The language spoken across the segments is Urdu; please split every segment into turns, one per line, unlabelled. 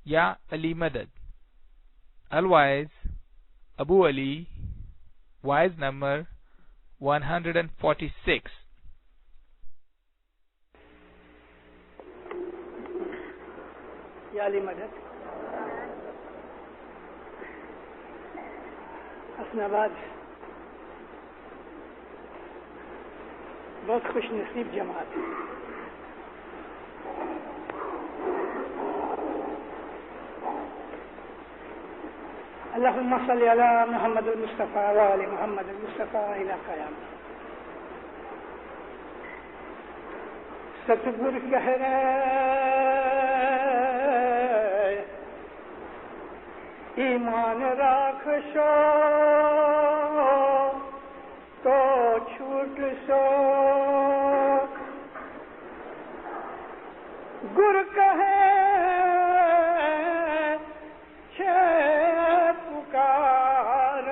یا علی مدد. الوائز ابو علی وائز نمبر 146.
یا علی مدد حسن آباد بہت خوش نصیب جماعت ہے. اللہم صلی علی محمد المصطفیٰ وآل محمد المصطفیٰ الی قیام. ستگور کہہ رہے ایمان راکھ شو تو چھوٹ سو گر کہے چھے پکار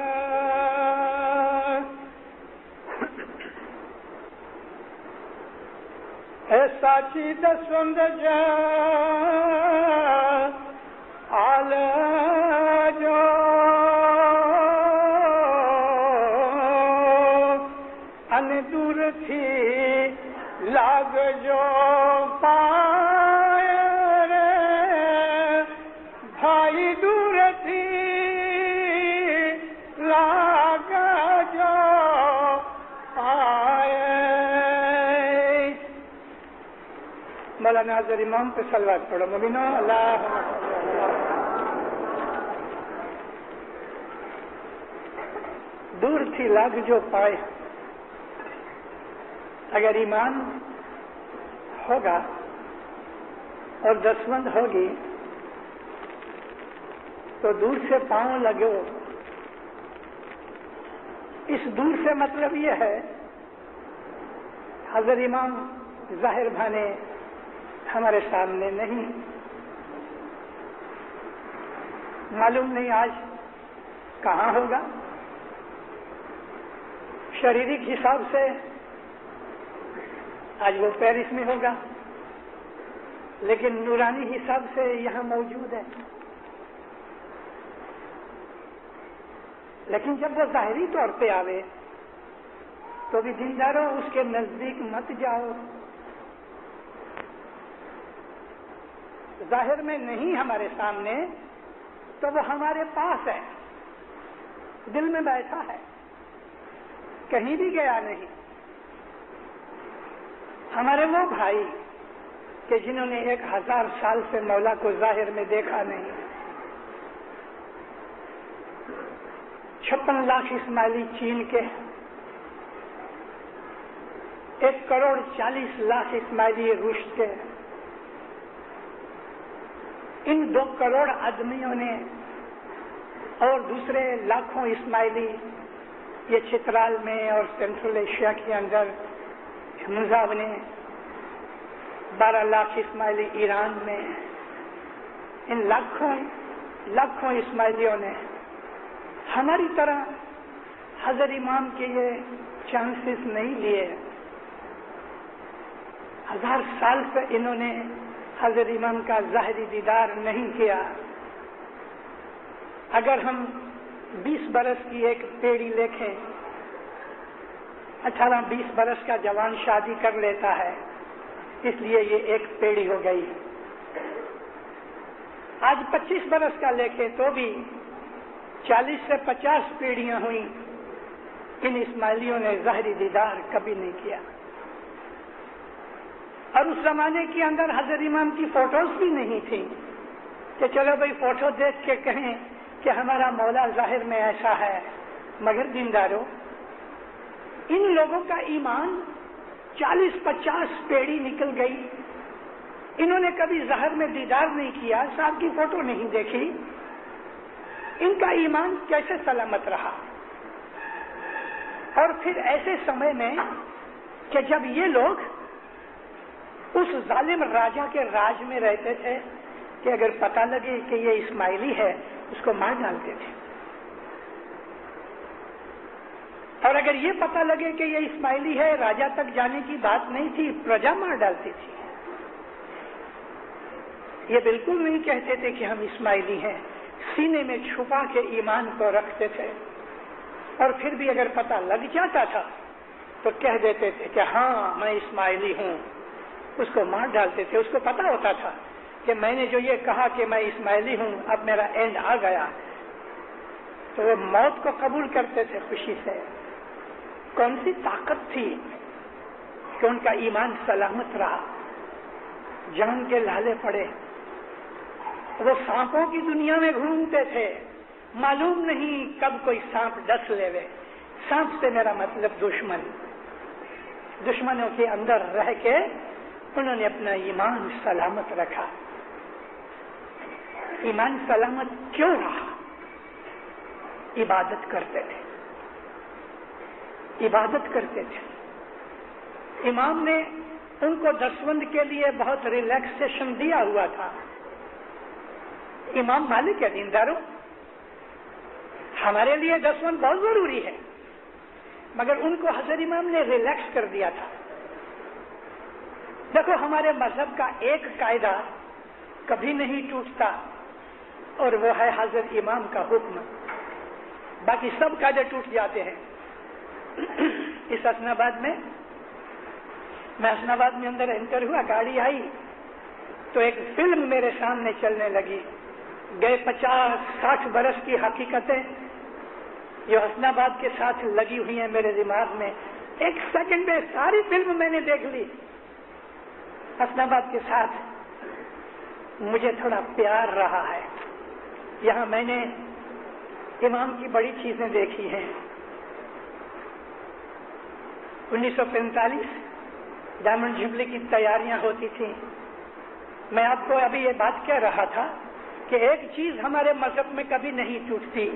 اے ساچی دسوند جان آل جو ان دور تھی لاگ جو پائے رے بھائی دور تھی لاگ جو پائے. مولانا حضرت امام پہ صلوات پڑھو مبینہ. اللہ دور تھی لاگ جو پائے. اگر ایمان ہوگا اور دسمند ہوگی تو دور سے پاؤں لگو. اس دور سے مطلب یہ ہے حضرت امام ظاہر بھانے ہمارے سامنے نہیں. معلوم نہیں آج کہاں ہوگا. شریرک حساب سے آج وہ پیرس میں ہوگا لیکن نورانی حساب سے یہاں موجود ہے. لیکن جب وہ ظاہری طور پہ آوے تو بھی دینداروں اس کے نزدیک مت جاؤ. ظاہر میں نہیں ہمارے سامنے تو وہ ہمارے پاس ہے, دل میں بیٹھا ہے, کہیں بھی گیا نہیں. ہمارے وہ بھائی کہ جنہوں نے 1000 سال سے مولا کو ظاہر میں دیکھا نہیں, 56 لاکھ اسماعیلی چین کے, 1,40,00,000 اسماعیلی روس کے, ان 2 کروڑ آدمیوں نے اور دوسرے لاکھوں اسماعیلی یہ چترال میں اور سینٹرل ایشیا کے اندر مذہب نے, 12 لاکھ اسماعیلی ایران میں, ان لاکھوں اسماعیلیوں نے ہماری طرح حضرت امام کے یہ چانسز نہیں لیے. 1000 سال سے انہوں نے حضرت امام کا ظاہری دیدار نہیں کیا. اگر ہم 20 برس کی ایک پیڑھی دیکھیں, 18-20 برس کا جوان شادی کر لیتا ہے, اس لیے یہ ایک پیڑھی ہو گئی. آج 25 برس کا دیکھیں تو بھی 40 سے 50 پیڑھیاں ہوئیں. ان اسماعیلیوں نے ظاہری دیدار کبھی نہیں کیا. اور اس زمانے کے اندر حضرت امام کی فوٹوز بھی نہیں تھی کہ چلو بھائی فوٹو دیکھ کے کہیں کہ ہمارا مولا ظاہر میں ایسا ہے. مگر دینداروں, ان لوگوں کا ایمان 40-50 پیڑھی نکل گئی. انہوں نے کبھی ظاہر میں دیدار نہیں کیا, صاحب کی فوٹو نہیں دیکھی. ان کا ایمان کیسے سلامت رہا؟ اور پھر ایسے سمے میں کہ جب یہ لوگ اس ظالم راجا کے راج میں رہتے تھے کہ اگر پتہ لگے کہ یہ اسماعیلی ہے اس کو مار ڈالتے تھے, اور اگر یہ پتہ لگے کہ یہ اسماعیلی ہے راجا تک جانے کی بات نہیں تھی, پرجا مار ڈالتی تھی. یہ بالکل نہیں کہتے تھے کہ ہم اسماعیلی ہیں، سینے میں چھپا کے ایمان کو رکھتے تھے، اور پھر بھی اگر پتہ لگ جاتا تھا تو کہہ دیتے تھے کہ ہاں میں اسماعیلی ہوں، اس کو مار ڈالتے تھے۔ اس کو پتہ ہوتا تھا کہ میں نے جو یہ کہا کہ میں اسماعیلی ہوں، اب میرا اینڈ آ گیا، تو وہ موت کو قبول کرتے تھے خوشی سے۔ کون سی طاقت تھی کہ ان کا ایمان سلامت رہا، جان کے لالے پڑے۔ وہ سانپوں کی دنیا میں گھومتے تھے، معلوم نہیں کب کوئی سانپ ڈس لے۔ سانپ سے میرا مطلب دشمنوں کے اندر رہ کے انہوں نے اپنا ایمان سلامت رکھا۔ ایمان سلامت کیوں رہا؟ عبادت کرتے تھے۔ امام نے ان کو دسوند کے لیے بہت ریلیکسیشن دیا ہوا تھا۔ امام مالک ہے دینداروں، ہمارے لیے دسوند بہت ضروری ہے، مگر ان کو حضرت امام نے ریلیکس کر دیا تھا۔ دیکھو ہمارے مذہب کا ایک قاعدہ کبھی نہیں ٹوٹتا، اور وہ ہے حضرت امام کا حکم، باقی سب قاعدے ٹوٹ جاتے ہیں۔ اس حسن آباد میں اندر انٹر ہوا، گاڑی آئی تو ایک فلم میرے سامنے چلنے لگی، گئے 50-60 برس کی حقیقتیں جو حسن آباد کے ساتھ لگی ہوئی ہیں میرے دماغ میں، ایک سیکنڈ میں ساری فلم میں نے دیکھ لی۔ حسن آباد کے ساتھ مجھے تھوڑا پیار رہا ہے، یہاں میں نے امام کی بڑی چیزیں دیکھی ہیں۔ 1945 ڈائمنڈ جبلی کی تیاریاں ہوتی تھیں۔ میں آپ کو ابھی یہ بات کہہ رہا تھا کہ ایک چیز ہمارے مذہب میں کبھی نہیں ٹوٹتی،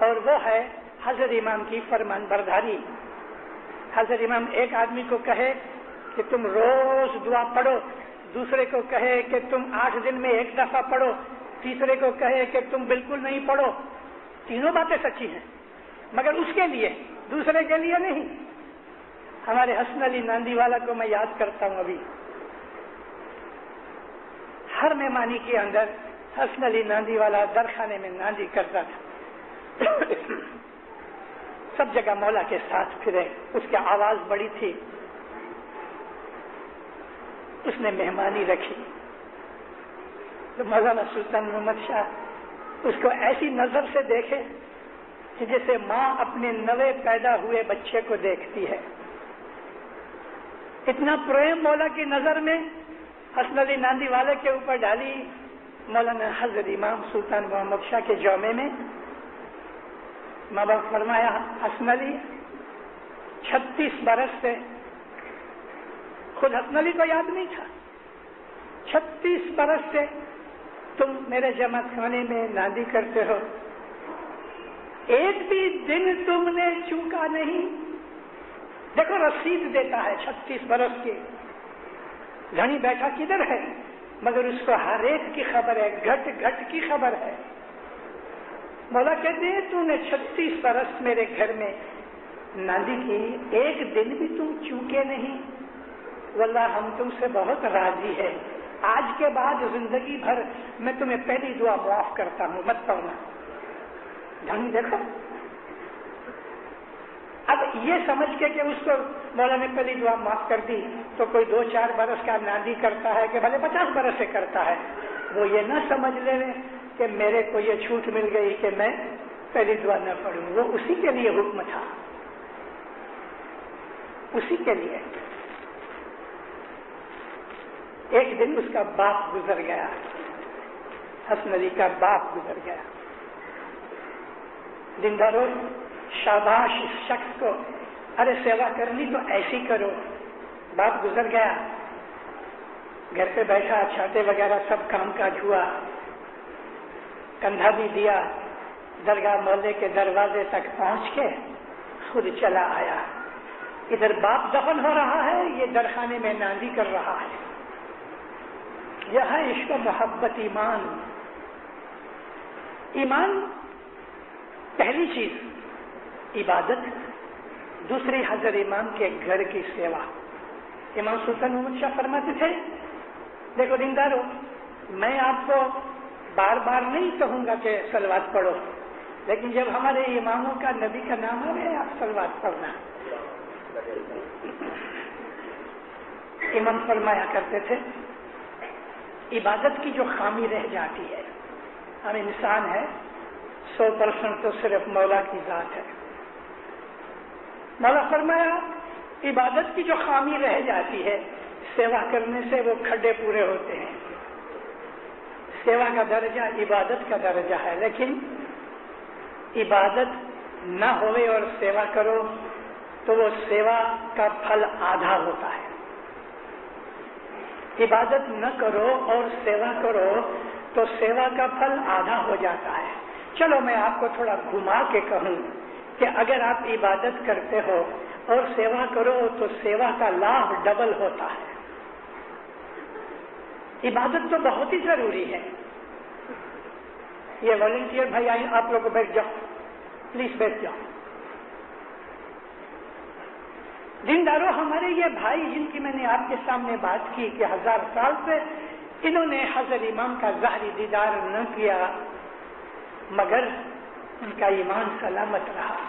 اور وہ ہے حضرت امام کی فرمان برداری۔ حضرت امام ایک آدمی کو کہے کہ تم روز دعا پڑھو، دوسرے کو کہے کہ تم 8 دن میں 1 دفعہ پڑھو، تیسرے کو کہے کہ تم بالکل نہیں پڑھو، تینوں باتیں سچی ہیں، مگر اس کے لیے، دوسرے کے لیے نہیں۔ ہمارے حسن علی ناندی والا کو میں یاد کرتا ہوں، ابھی ہر مہمانی کے اندر حسن علی ناندی والا درخانے میں ناندی کرتا تھا، سب جگہ مولا کے ساتھ پھرے، اس کی آواز بڑی تھی۔ اس نے مہمانی رکھی تو مولانا سلطان محمد شاہ اس کو ایسی نظر سے دیکھے کہ جیسے ماں اپنے نوے پیدا ہوئے بچے کو دیکھتی ہے۔ اتنا پریم مولا کی نظر میں حسن علی ناندی والے کے اوپر ڈالی۔ مولانا حضرت امام سلطان محمد شاہ کے جومے میں ماں باپ فرمایا، حسن علی 36 برس سے، خود حسن علی کو یاد نہیں تھا، 36 برس سے تم میرے جماعت خانے میں نادی کرتے ہو، ایک بھی دن تم نے چوکا نہیں۔ دیکھو رسید دیتا ہے 36 برس کی، گھنی بیٹھا کدھر ہے، مگر اس کو ہر ایک کی خبر ہے، گھٹ گھٹ کی خبر ہے۔ مولا کہتے ہیں تو نے 36 برس میرے گھر میں نادی کی، ایک دن بھی تم چوکے نہیں، واللہ ہم تم سے بہت راضی ہے، آج کے بعد زندگی بھر میں تمہیں پہلی دعا معاف کرتا ہوں، مت پڑھنا۔ ڈھنگ دیکھو، اب یہ سمجھ کے کہ اس کو مولا نے پہلی دعا معاف کر دی تو کوئی 2-4 برس کا نادی کرتا ہے کہ بھلے 50 برس سے کرتا ہے، وہ یہ نہ سمجھ لے کہ میرے کو یہ چھوٹ مل گئی کہ میں پہلی دعا نہ پڑھوں۔ وہ اسی کے لیے حکم تھا، اسی کے لیے۔ ایک دن اس کا باپ گزر گیا، حسن علی کا باپ گزر گیا۔ دینداروں، شاباش اس شخص کو، ارے سیوا کرنی تو ایسی کرو۔ باپ گزر گیا، گھر پہ بیٹھا، چھاتے وغیرہ سب کام کاج ہوا، کندھا بھی دیا، درگاہ محلے کے دروازے تک پہنچ کے خود چلا آیا۔ ادھر باپ دفن ہو رہا ہے، یہ درخانے میں ناندی کر رہا ہے۔ یہ ہے عشق و محبت، ایمان۔ ایمان پہلی چیز عبادت، دوسری حضرت امام کے گھر کی سیوا۔ امام سلطان محمد شاہ فرماتے تھے، دیکھو دیندارو، میں آپ کو بار بار نہیں کہوں گا کہ صلوات پڑھو، لیکن جب ہمارے اماموں کا نبی کا نام ہے آپ صلوات پڑھنا۔ امام فرمایا کرتے تھے عبادت کی جو خامی رہ جاتی ہے، ہم انسان ہے 100% تو صرف مولا کی ذات ہے۔ مولا فرمایا عبادت کی جو خامی رہ جاتی ہے سیوا کرنے سے وہ کھڈے پورے ہوتے ہیں۔ سیوا کا درجہ عبادت کا درجہ ہے، لیکن عبادت نہ ہوئے اور سیوا کرو تو وہ سیوا کا پھل آدھا ہوتا ہے۔ عبادت نہ کرو اور سیوا کرو تو سیوا کا پھل آدھا ہو جاتا ہے۔ چلو میں آپ کو تھوڑا گھما کے کہوں کہ اگر آپ عبادت کرتے ہو اور سیوا کرو تو سیوا کا لابھ ڈبل ہوتا ہے۔ عبادت تو بہت ہی ضروری ہے۔ یہ والنٹیئر بھائی آئیں، آپ لوگ بیٹھ جاؤ، پلیز بیٹھ جاؤ۔ دینداروں، ہمارے یہ بھائی جن کی میں نے آپ کے سامنے بات کی کہ 1000 سال سے انہوں نے حضرت امام کا ظاہری دیدار نہ کیا، مگر ان کا ایمان سلامت رہا۔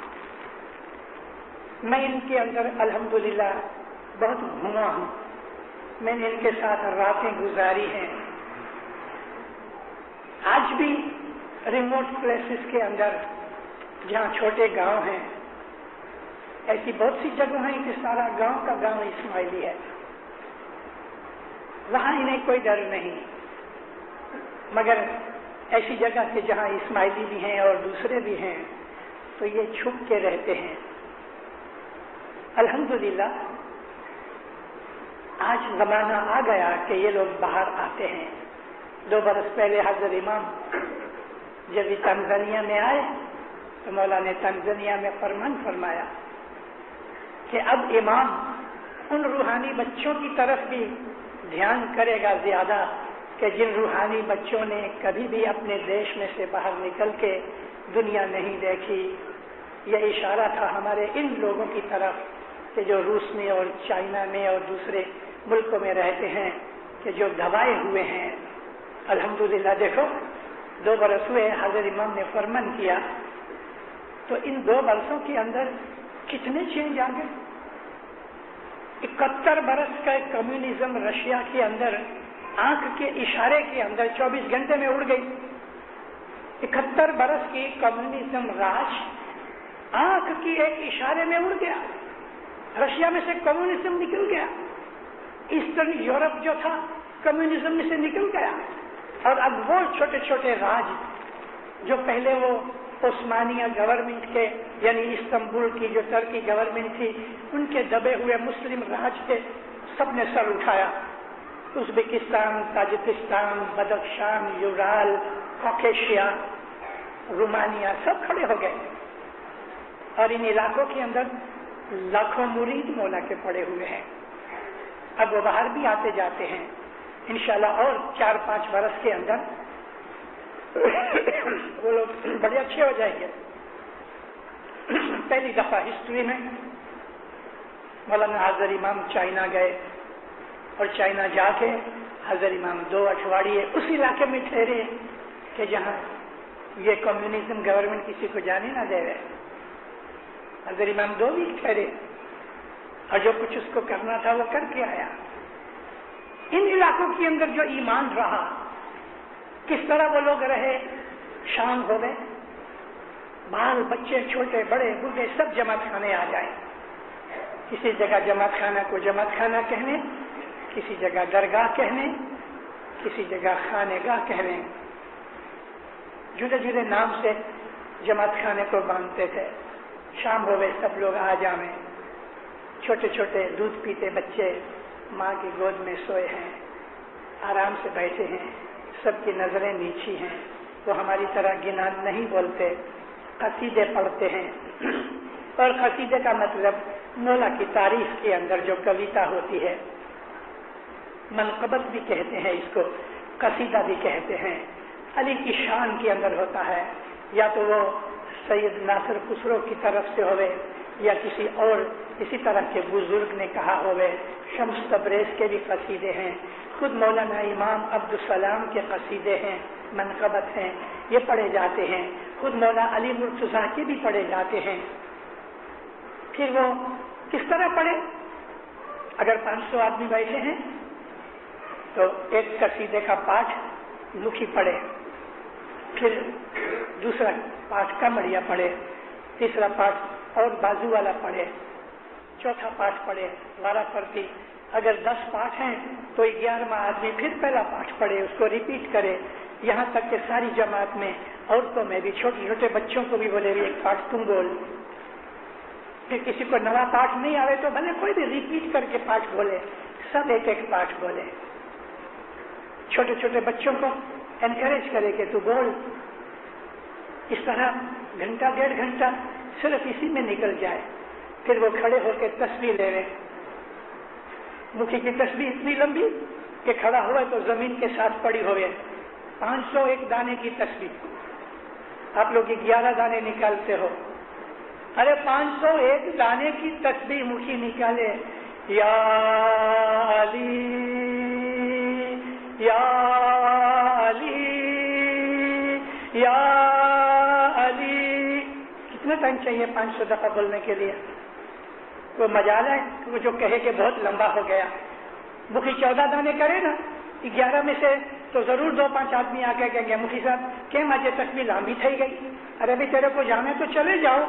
میں ان کے اندر الحمدللہ بہت گھوما ہوں، میں نے ان کے ساتھ راتیں گزاری ہیں۔ آج بھی ریموٹ پلیسز کے اندر جہاں چھوٹے گاؤں ہیں، ایسی بہت سی جگہ ہیں کہ سارا گاؤں کا گاؤں اسماعیلی ہے، وہاں انہیں کوئی ڈر نہیں، مگر ایسی جگہ کہ جہاں اسماعیلی بھی ہیں اور دوسرے بھی ہیں تو یہ چھپ کے رہتے ہیں۔ الحمدللہ آج زمانہ آ گیا کہ یہ لوگ باہر آتے ہیں۔ 2 برس پہلے حضرت امام جب یہ تنزانیہ میں آئے تو مولا نے تنزانیہ میں فرمان فرمایا کہ اب امام ان روحانی بچوں کی طرف بھی دھیان کرے گا زیادہ کہ جن روحانی بچوں نے کبھی بھی اپنے دیش میں سے باہر نکل کے دنیا نہیں دیکھی۔ یہ اشارہ تھا ہمارے ان لوگوں کی طرف کہ جو روس میں اور چائنا میں اور دوسرے ملکوں میں رہتے ہیں کہ جو دبائے ہوئے ہیں۔ الحمدللہ دیکھو 2 برس ہوئے حضرت امام نے فرمان کیا تو ان 2 برسوں کے اندر کتنے چینج آ گئے۔ 71 برس کا کمیونزم رشیا کے اندر آنکھ کے اشارے کے اندر 24 گھنٹے میں اڑ گئی۔ 71 برس کی کمیونزم راج آنکھ کی ایک اشارے میں اڑ گیا، رشیا میں سے کمیونزم نکل گیا، ایسٹرن یورپ جو تھا کمیونزم میں سے نکل گیا، اور اب وہ چھوٹے چھوٹے راج جو پہلے وہ عثمانیہ گورنمنٹ کے یعنی استنبول کی جو ترکی گورنمنٹ تھی ان کے دبے ہوئے مسلم راج کے سب نے سر اٹھایا۔ Uzbekistan, Tajikistan, Badakhshan, Ural, Caucasia, Romania سب کھڑے ہو گئے، اور ان علاقوں کے اندر لاکھوں مرید مولا کے پڑے ہوئے ہیں۔ اب وہ باہر بھی آتے جاتے ہیں، انشاءاللہ اور 4-5 برس کے اندر وہ لوگ بڑے اچھے ہو جائیں گے۔ پہلی دفعہ ہسٹری میں مولانا حضرت امام چائنا گئے، اور چائنا جا کے حضرت امام 2 اٹھواڑیے اس علاقے میں ٹھہرے کہ جہاں یہ کمیونزم گورنمنٹ کسی کو جانے نہ دے رہے۔ حضرت امام 2 ویک ٹھہرے اور جو کچھ اس کو کرنا تھا وہ کر کے آیا۔ ان علاقوں کے اندر جو ایمان رہا، کس طرح وہ لوگ رہے، شام ہو گئے، بال بچے چھوٹے بڑے بوڑھے سب جماعت خانے آ جائیں، کسی جگہ جماعت خانہ کو جماعت خانہ کہنے، کسی جگہ درگاہ کہنے، کسی جگہ خانہ گاہ کہنے، جدے جدے نام سے جماعت خانے کو باندھتے تھے۔ شام ہو گئے سب لوگ آ جائیں، چھوٹے چھوٹے دودھ پیتے بچے ماں کی گود میں سوئے ہیں، آرام سے بیٹھے ہیں، سب کی نظریں نیچی ہیں، وہ ہماری طرح گنا نہیں بولتے، قصیدے پڑھتے ہیں، اور قصیدے کا مطلب مولا کی تعریف کے اندر جو کویتا ہوتی ہے، منقبت بھی کہتے ہیں اس کو، قصیدہ بھی کہتے ہیں، علی کی شان کے اندر ہوتا ہے، یا تو وہ سید ناصر خسرو کی طرف سے ہوئے یا کسی اور اسی طرح کے بزرگ نے کہا ہوئے، شمس تبریز کے بھی قصیدے ہیں، خود مولانا امام عبدالسلام کے قصیدے ہیں، منقبت ہیں، یہ پڑھے جاتے ہیں، خود مولانا علی مرتضیٰ کے بھی پڑھے جاتے ہیں۔ پھر وہ کس طرح پڑھے؟ اگر 500 آدمی بیٹھے ہیں تو ایک قصیدے کا پاٹھ مکھی پڑھے، پھر دوسرا پاٹھ کمڑیا پڑھے، تیسرا پاٹھ اور بازو والا پڑھے، چوتھا پاٹھ پڑھے وارہ پرتی۔ اگر 10 پاٹھ ہیں تو 11واں آدمی پھر پہلا پاٹھ پڑھے، اس کو ریپیٹ کرے، یہاں تک کہ ساری جماعت میں عورتوں میں بھی، چھوٹے چھوٹے بچوں کو بھی بولے ایک پاٹھ تم بول۔ پھر کسی کو نوا پاٹھ نہیں آئے تو بھلے کوئی بھی ریپیٹ کر کے پاٹھ بولے، سب ایک ایک پاٹھ بولے۔ چھوٹے چھوٹے بچوں کو انکریج کرے کہ تو بول۔ اس طرح گھنٹہ 1.5 گھنٹہ صرف اسی میں نکل جائے۔ پھر وہ کھڑے ہو کے تسبیح لے رہے، مکھی کی تسبیح اتنی لمبی کہ کھڑا ہوئے تو زمین کے ساتھ پڑی ہوئے، 501 دانے کی تسبیح۔ آپ لوگ 11 دانے نکالتے ہو، ارے 501 دانے کی تسبیح مکھی نکالے، یا علی یا علی یا علی۔ کتنا ٹائم چاہیے 500 دفعہ بولنے کے لیے؟ وہ مجال ہے وہ جو کہے کہ بہت لمبا ہو گیا۔ مکھی 14 دانے کرے نا 11 میں سے تو ضرور 2-5 آدمی آ کے کہیں گے مکھی صاحب کہ مجھے تسبیح لمبی تھی گئی۔ ارے بھی تیرے کو جانے تو چلے جاؤ۔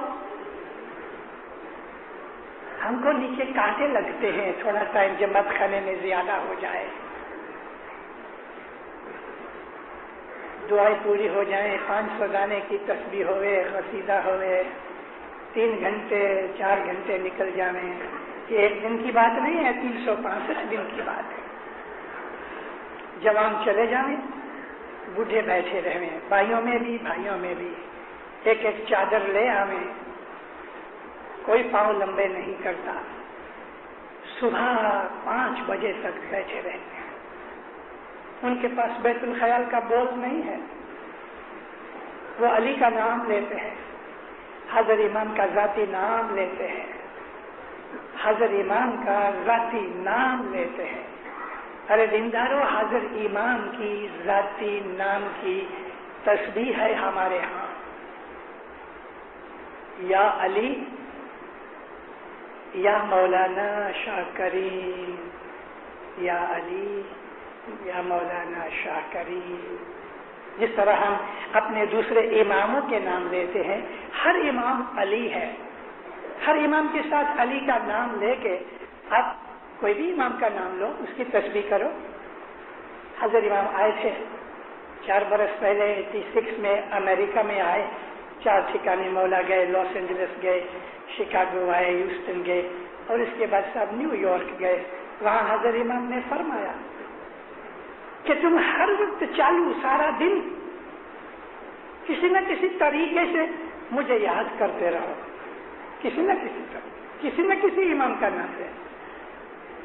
ہم کو نیچے کانٹے لگتے ہیں تھوڑا ٹائم جماعت خانے میں زیادہ ہو جائے، دعائیں پوری ہو جائیں، 500 دانے کی تسبیح ہوئے، قصیدہ ہوئے، 3 گھنٹے 4 گھنٹے نکل جائیں۔ یہ ایک دن کی بات نہیں ہے، 365 دن کی بات ہے۔ جوان چلے جائیں، بوڑھے بیٹھے رہیں، بھائیوں میں بھی ایک ایک چادر لے آویں، کوئی پاؤں لمبے نہیں کرتا، صبح 5 بجے تک بیٹھے رہتے ہیں۔ ان کے پاس بیت الخیال کا بوجھ نہیں ہے، وہ علی کا نام لیتے ہیں، حضرت امام کا ذاتی نام لیتے ہیں، حضرت امام کا ذاتی نام لیتے ہیں۔ ارے دینداروں، حضرت امام کی ذاتی نام کی تسبیح ہے ہمارے ہاں، یا علی یا مولانا شاہ کریم، یا علی یا مولانا شاہ کریم۔ جس طرح ہم اپنے دوسرے اماموں کے نام لیتے ہیں، ہر امام علی ہے، ہر امام کے ساتھ علی کا نام لے کے آپ کوئی بھی امام کا نام لو، اس کی تسبیح کرو۔ حضرت امام آئے تھے 4 برس پہلے 86 میں امریکہ میں آئے، 4 ٹھکانے مولا گئے، لاس اینجلس گئے، شکاگو آئے، ہیوسٹن گئے، اور اس کے بعد صاحب نیو یارک گئے۔ وہاں حضرت امام نے فرمایا کہ تم ہر وقت چالو سارا دن کسی نہ کسی طریقے سے مجھے یاد کرتے رہو، کسی نہ کسی طرح، کسی نہ کسی امام کا نام ہے،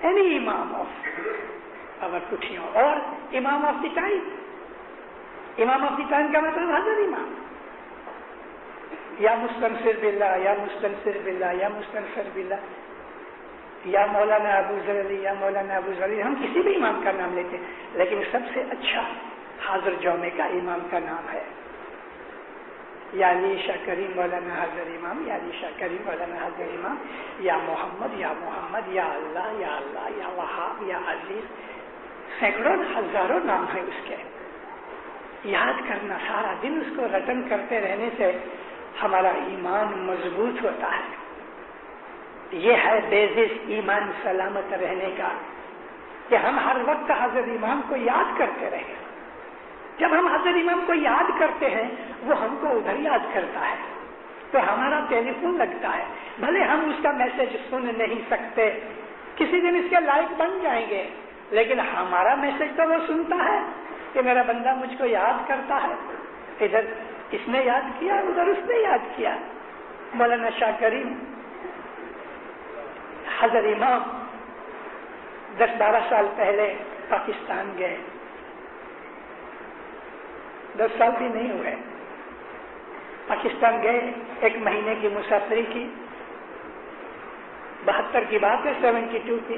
اینی امام آف اور کٹھیوں، اور امام آف دی ٹائم۔ امام آف دی ٹائم کا مطلب حضرت امام، یا مستنصر باللہ، یا مستنصر باللہ، یا مستنصر باللہ، یا مولانا ابو ذر علی، یا مولانا ابو ذر علی، ہم کسی بھی امام کا نام لیتے ہیں، لیکن سب سے اچھا حاضر جومے کا امام کا نام ہے، یا علی شاہ کریم مولانا حاضر امام، یا علی شاہ کریم مولانا حاضر امام، یا محمد، یا محمد، یا اللہ، یا اللہ، یا وہاب، یا عزیز، سینکڑوں ہزاروں نام ہیں اس کے۔ یاد کرنا، سارا دن اس کو رٹن کرتے رہنے سے ہمارا ایمان مضبوط ہوتا ہے۔ یہ ہے بیسس ایمان سلامت رہنے کا، کہ ہم ہر وقت حضرت امام کو یاد کرتے رہیں۔ جب ہم حضرت امام کو یاد کرتے ہیں، وہ ہم کو ادھر یاد کرتا ہے، تو ہمارا ٹیلی فون لگتا ہے، بھلے ہم اس کا میسج سن نہیں سکتے، کسی دن اس کے لائق بن جائیں گے، لیکن ہمارا میسج تو وہ سنتا ہے کہ میرا بندہ مجھ کو یاد کرتا ہے، ادھر اس نے یاد کیا، ادھر اس نے یاد کیا۔ مولانا شاہ کریم حضرت امام 10-12 سال پہلے پاکستان گئے، 10 سال بھی نہیں ہوئے، پاکستان گئے، 1 مہینے کی مسافری کی، 72 کی بات ہے، 72 کی،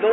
2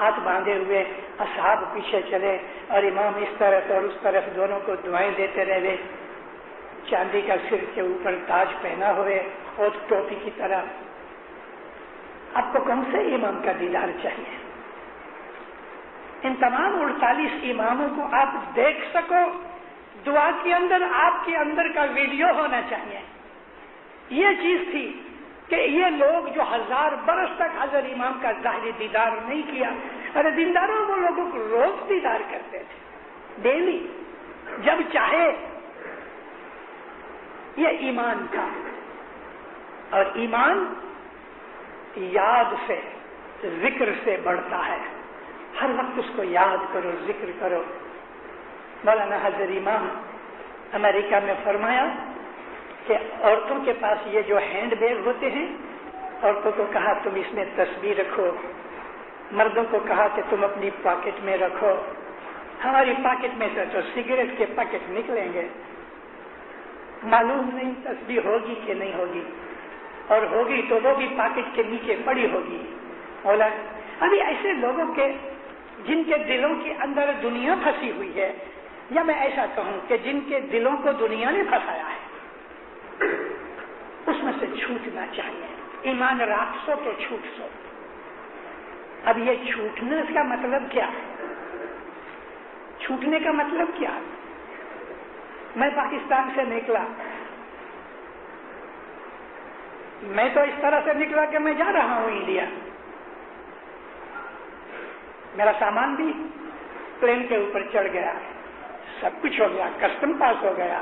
ہاتھ باندھے ہوئے اصحاب پیچھے چلے اور امام اس طرف اور اس طرف دونوں کو دعائیں دیتے رہے، چاندی کا سر کے اوپر تاج پہنا ہوئے اور ٹوپی کی طرح۔ آپ کو کون سے امام کا دیدار چاہیے؟ ان تمام 48 اماموں کو آپ دیکھ سکو، دعا کے اندر آپ کے اندر کا ویڈیو ہونا چاہیے۔ یہ چیز تھی کہ یہ لوگ جو 1000 برس تک حضرت امام کا ظاہری دیدار نہیں کیا، ارے دینداروں وہ لوگوں کو روز دیدار کرتے تھے، ڈیلی جب چاہے۔ یہ ایمان تھا، اور ایمان یاد سے، ذکر سے بڑھتا ہے۔ ہر وقت اس کو یاد کرو، ذکر کرو۔ مولانا حضرت امام امریکہ میں فرمایا کہ عورتوں کے پاس یہ جو ہینڈ بیگ ہوتے ہیں، عورتوں کو کہا تم اس میں تسبیح رکھو، مردوں کو کہا کہ تم اپنی پاکٹ میں رکھو۔ ہماری پاکٹ میں سے تو سگریٹ کے پیکٹ نکلیں گے، معلوم نہیں تسبیح ہوگی کہ نہیں ہوگی، اور ہوگی تو وہ بھی پاکٹ کے نیچے پڑی ہوگی۔ مولانا ابھی ایسے لوگوں کے جن کے دلوں کے اندر دنیا پھنسی ہوئی ہے، یا میں ایسا کہوں کہ جن کے دلوں کو دنیا نے پھنسایا ہے، اس میں سے چھوٹنا چاہیے۔ ایمان رکھ سو تو چھوٹ سو۔ اب یہ چھوٹنے کا مطلب کیا؟ چھوٹنے کا مطلب کیا؟ میں پاکستان سے نکلا، میں تو اس طرح سے نکلا کہ میں جا رہا ہوں انڈیا، میرا سامان بھی پلین کے اوپر چڑھ گیا، سب کچھ ہو گیا، کسٹم پاس ہو گیا،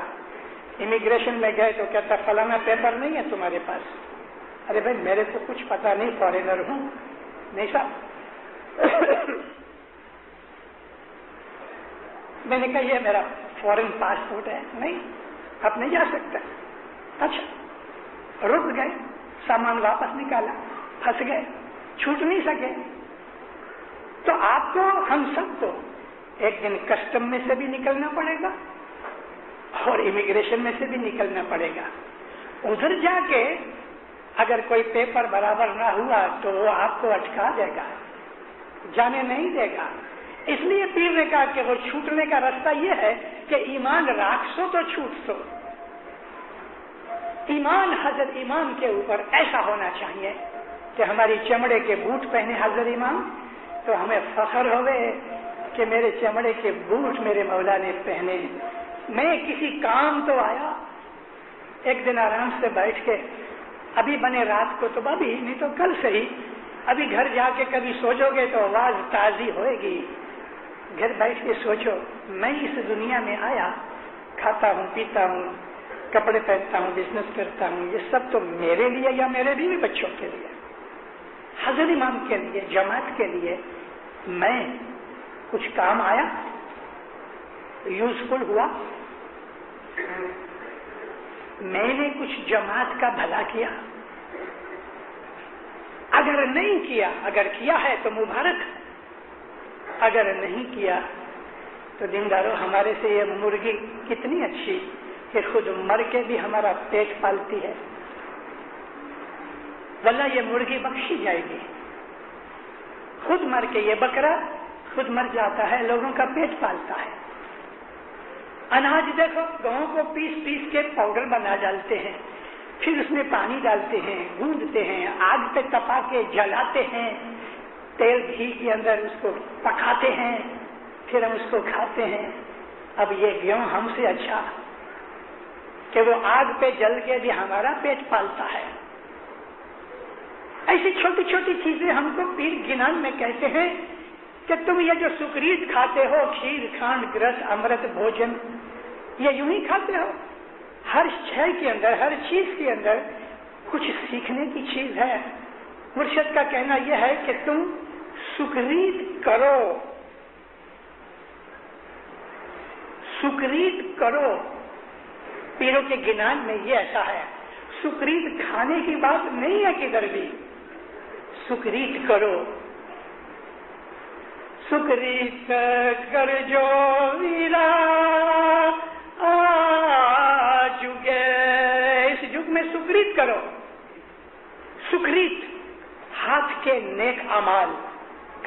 امیگریشن میں گئے تو کہتا فلانا پیپر نہیں ہے تمہارے پاس۔ ارے بھائی میرے تو کچھ پتا نہیں، فارینر ہوں۔ نہیں صاحب، میں نے کہا یہ میرا فورن پاسپورٹ ہے، نہیں آپ نہیں جا سکتے۔ اچھا، رک گئے، سامان واپس نکالا، پھنس گئے، چھوٹ نہیں سکے۔ تو آپ کو، ہم سب کو ایک دن کسٹم میں سے بھی نکلنا پڑے گا اور امیگریشن میں سے بھی نکلنا پڑے گا۔ ادھر جا کے اگر کوئی پیپر برابر نہ ہوا تو وہ آپ کو اٹکا دے گا، جانے نہیں دے گا۔ اس لیے پیر نے کہا کہ وہ چھوٹنے کا راستہ یہ ہے کہ ایمان راکھ سو تو چھوٹ سو۔ ایمان حضرت امام کے اوپر ایسا ہونا چاہیے کہ ہماری چمڑے کے بوٹ پہنے حضرت امام تو ہمیں فخر ہوئے کہ میرے چمڑے کے بوٹ میرے مولا نے پہنے، میں کسی کام تو آیا۔ ایک دن آرام سے بیٹھ کے، ابھی بنے رات کو تو ابھی نہیں تو کل سے ہی، ابھی گھر جا کے کبھی سوچو گے تو آواز تازی ہوئے گی۔ گھر بیٹھ کے سوچو، میں اس دنیا میں آیا، کھاتا ہوں، پیتا ہوں، کپڑے پہنتا ہوں، بزنس کرتا ہوں، یہ سب تو میرے لیے یا میرے بیوی بچوں کے لیے، حضرت امام کے لیے، جماعت کے لیے میں کچھ کام آیا، یوزفل ہوا، میں نے کچھ جماعت کا بھلا کیا۔ اگر نہیں کیا، اگر کیا ہے تو مبارک، اگر نہیں کیا تو دینداروں ہمارے سے یہ مرغی کتنی اچھی کہ خود مر کے بھی ہمارا پیٹ پالتی ہے، واللہ یہ مرغی بخشی جائے گی۔ خود مر کے یہ بکرا خود مر جاتا ہے، لوگوں کا پیٹ پالتا ہے۔ اناج دیکھو، گہوں کو پیس پیس کے پاؤڈر بنا ڈالتے ہیں، پھر اس میں پانی ڈالتے ہیں، گوندتے ہیں، آگ پہ تپا کے جلاتے ہیں، تیل گھی کے اندر اس کو پکاتے ہیں، پھر ہم اس کو کھاتے ہیں۔ اب یہ گیہوں ہم سے اچھا کہ وہ آگ پہ جل کے بھی ہمارا پیٹ پالتا ہے۔ ایسی چھوٹی چھوٹی چیزیں ہم کو پیر گنان میں کہتے ہیں کہ تم یہ جو سکریت کھاتے ہو، کھیر، کھانڈ، گرس، امرت، بھوجن، یہ یوں ہی کھاتے ہو۔ ہر شے کے اندر، ہر چیز کے اندر کچھ سیکھنے کی چیز ہے۔ مرشد کا کہنا یہ ہے کہ تم سکریت کرو، سکریت کرو۔ پیروں کے گنان میں یہ ایسا ہے، سکریت کھانے کی بات نہیں ہے کدھر بھی، سکریت کرو۔ سکریت کر جو ویرا جگے، اس جگ میں سکریت کرو۔ سکریت ہاتھ کے نیک اعمال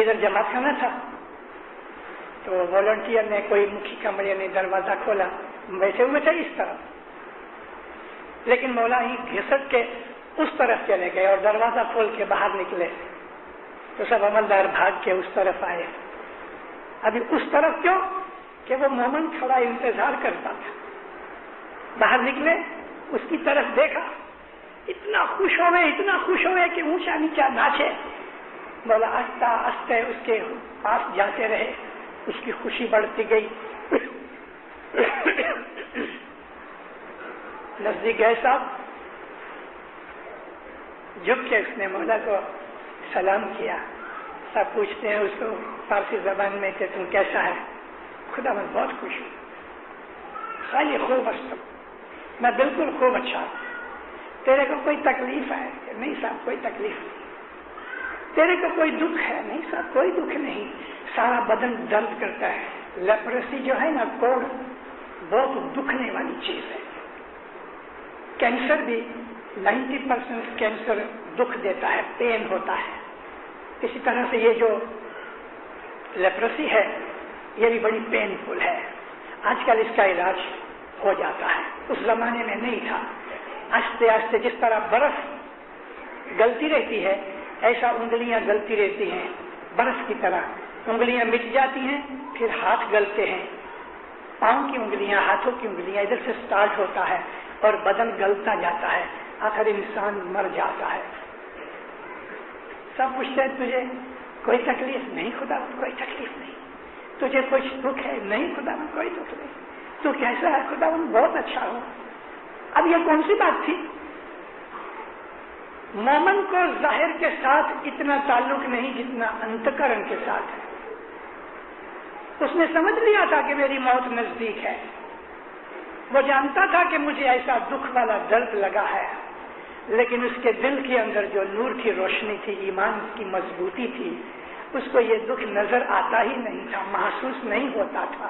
ادھر جمع خانہ تھا تو والنٹیئر نے کوئی مکھی کمرے نے دروازہ کھولا، بیٹھے ہوئے تھے اس طرف، لیکن مولا ہی گھسٹ کے اس طرف چلے گئے اور دروازہ کھول کے باہر نکلے تو سب عملدار بھاگ کے اس طرف آئے۔ ابھی اس طرف کیوں کہ وہ مومن کھڑا انتظار کرتا تھا، باہر نکلے اس کی طرف دیکھا، اتنا خوش ہوئے کہ اونچا نیچا ناچے۔ مولا آہستہ آہستہ اس کے پاس جاتے رہے، اس کی خوشی بڑھتی گئی۔ نزدیک گئے صاحب، جھک کے اس نے مولا کو سلام کیا۔ سب پوچھتے ہیں اس کو فارسی زبان میں کہ تم کیسا ہے؟ خدا میں بہت خوش ہوں، خالی خوب ہستم، میں بالکل خوب اچھا ہوں۔ تیرے کو کوئی تکلیف ہے؟ نہیں صاحب کوئی تکلیف نہیں۔ تیرے کو کوئی دکھ ہے؟ نہیں صاحب کوئی دکھ نہیں، سارا بدن درد کرتا ہے۔ لیپریسی جو ہے نا، کوڑ، بہت دکھنے والی چیز ہے۔ کینسر بھی 90% کینسر دکھ دیتا ہے، پین ہوتا ہے۔ اسی طرح سے یہ جو لیپریسی ہے یہ بھی بڑی پین فل ہے۔ آج کل اس کا علاج ہو جاتا ہے، اس زمانے میں نہیں تھا۔ آہستہ آہستہ جس طرح برف گلتی رہتی ہے ایسا انگلیاں گلتی رہتی ہیں، برف کی طرح انگلیاں مٹ جاتی ہیں، پھر ہاتھ گلتے ہیں، پاؤں کی انگلیاں، ہاتھوں کی انگلیاں ادھر سے سٹارٹ ہوتا ہے اور بدن گلتا جاتا ہے، آخر انسان مر جاتا ہے۔ سب پوچھتے ہیں تجھے کوئی تکلیف؟ نہیں خدا کوئی تکلیف نہیں۔ تجھے کچھ دکھ ہے؟ نہیں خدا کوئی دکھ نہیں۔ تو کیسا ہے؟ خدا بہت اچھا ہوں۔ اب یہ کون سی بات تھی؟ مومن کو ظاہر کے ساتھ اتنا تعلق نہیں جتنا انتکرن کے ساتھ ہے۔ اس نے سمجھ لیا تھا کہ میری موت نزدیک ہے، وہ جانتا تھا کہ مجھے ایسا دکھ والا درد لگا ہے، لیکن اس کے دل کے اندر جو نور کی روشنی تھی، ایمان کی مضبوطی تھی، اس کو یہ دکھ نظر آتا ہی نہیں تھا، محسوس نہیں ہوتا تھا۔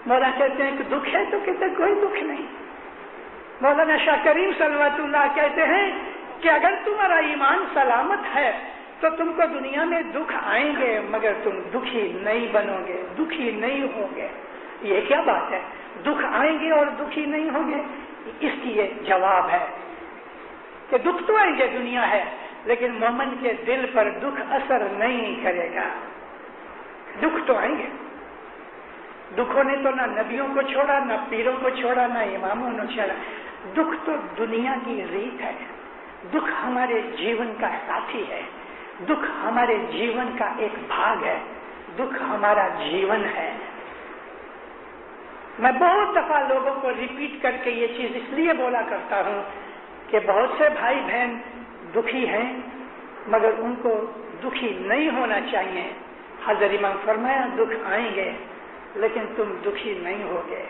مولا کہتے ہیں کہ دکھ ہے؟ تو کہتے ہیں کوئی دکھ نہیں۔ مولانا شاہ کریم صلوات اللہ کہتے ہیں کہ اگر تمہارا ایمان سلامت ہے تو تم کو دنیا میں دکھ آئیں گے مگر تم دکھی نہیں بنو گے، دکھی نہیں ہوگے۔ یہ کیا بات ہے؟ دکھ آئیں گے اور دکھی نہیں ہوں گے؟ اس کی یہ جواب ہے کہ دکھ تو آئیں گے، دنیا ہے، لیکن مومن کے دل پر دکھ اثر نہیں کرے گا۔ دکھ تو آئیں گے۔ دکھوں نے تو نہ نبیوں کو چھوڑا، نہ پیروں کو چھوڑا، نہ اماموں نے چھوڑا۔ دکھ تو دنیا کی ریت ہے، دکھ ہمارے جیون کا ساتھی ہے، دکھ ہمارے جیون کا ایک بھاگ ہے، دکھ ہمارا جیون ہے۔ میں بہت دفعہ لوگوں کو ریپیٹ کر کے یہ چیز اس لیے بولا کرتا ہوں کہ بہت سے بھائی بہن دکھی ہیں مگر ان کو دکھی نہیں ہونا چاہیے۔ حضرت امام فرمایا دکھ آئیں گے لیکن تم دکھی نہیں ہوگے۔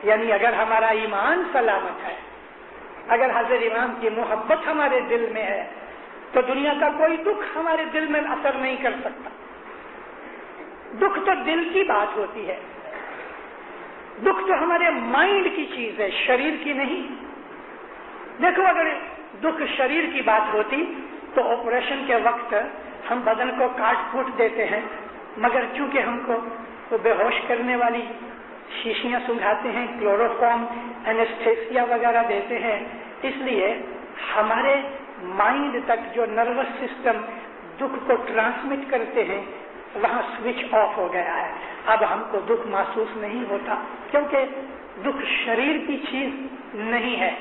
یعنی اگر ہمارا ایمان سلامت ہے، اگر حضرت امام کی محبت ہمارے دل میں ہے تو دنیا کا کوئی دکھ ہمارے دل میں اثر نہیں کر سکتا۔ دکھ تو دل کی بات ہوتی ہے، دکھ تو ہمارے مائنڈ کی چیز ہے، شریر کی نہیں۔ دیکھو اگر دکھ شریر کی بات ہوتی تو آپریشن کے وقت ہم بدن کو کاٹ پھوٹ دیتے ہیں، مگر چونکہ ہم کو وہ بے ہوش کرنے والی شیشیاں سنگھاتے ہیں، کلوروفارم، اینستھیسیا وغیرہ دیتے ہیں، اس لیے ہمارے مائنڈ تک جو نروس سسٹم دکھ کو ٹرانسمٹ کرتے ہیں وہاں سوئچ آف ہو گیا ہے۔ اب ہم کو دکھ محسوس نہیں ہوتا کیونکہ دکھ شریر کی چیز نہیں ہے،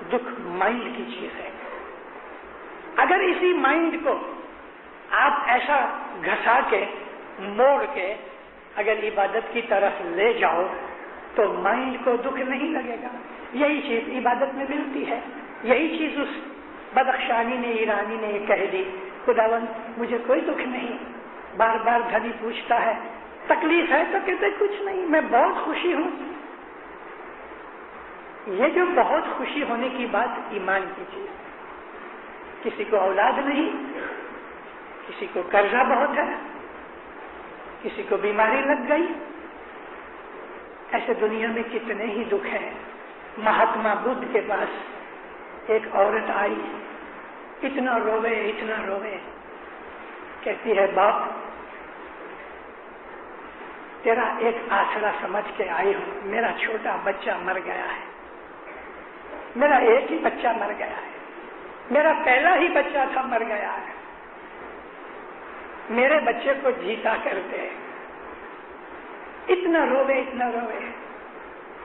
دکھ مائنڈ کی چیز ہے۔ اگر اسی مائنڈ کو آپ ایسا گھسا کے موڑ کے اگر عبادت کی طرف لے جاؤ تو مائنڈ کو دکھ نہیں لگے گا۔ یہی چیز عبادت میں ملتی ہے، یہی چیز اس بدخشانی نے، ایرانی نے یہ کہہ دی، خداوند مجھے کوئی دکھ نہیں۔ بار بار دھنی پوچھتا ہے تکلیف ہے تو کہتے کچھ نہیں، میں بہت خوشی ہوں۔ یہ جو بہت خوشی ہونے کی بات ایمان کی چیز ہے۔ کسی کو اولاد نہیں، کسی کو قرضہ بہت ہے، کسی کو بیماری لگ گئی، ایسے دنیا میں کتنے ہی دکھ ہیں۔ مہاتما بدھ کے پاس ایک عورت آئی، اتنا روے اتنا روے، کہتی ہے باپ تیرا ایک آسرا سمجھ کے آئی ہوں. میرا چھوٹا بچہ مر گیا ہے, میرا ایک ہی بچہ مر گیا ہے, میرا پہلا ہی بچہ تھا مر گیا ہے, میرے بچے کو جیتا کر دے. اتنا روے اتنا روے.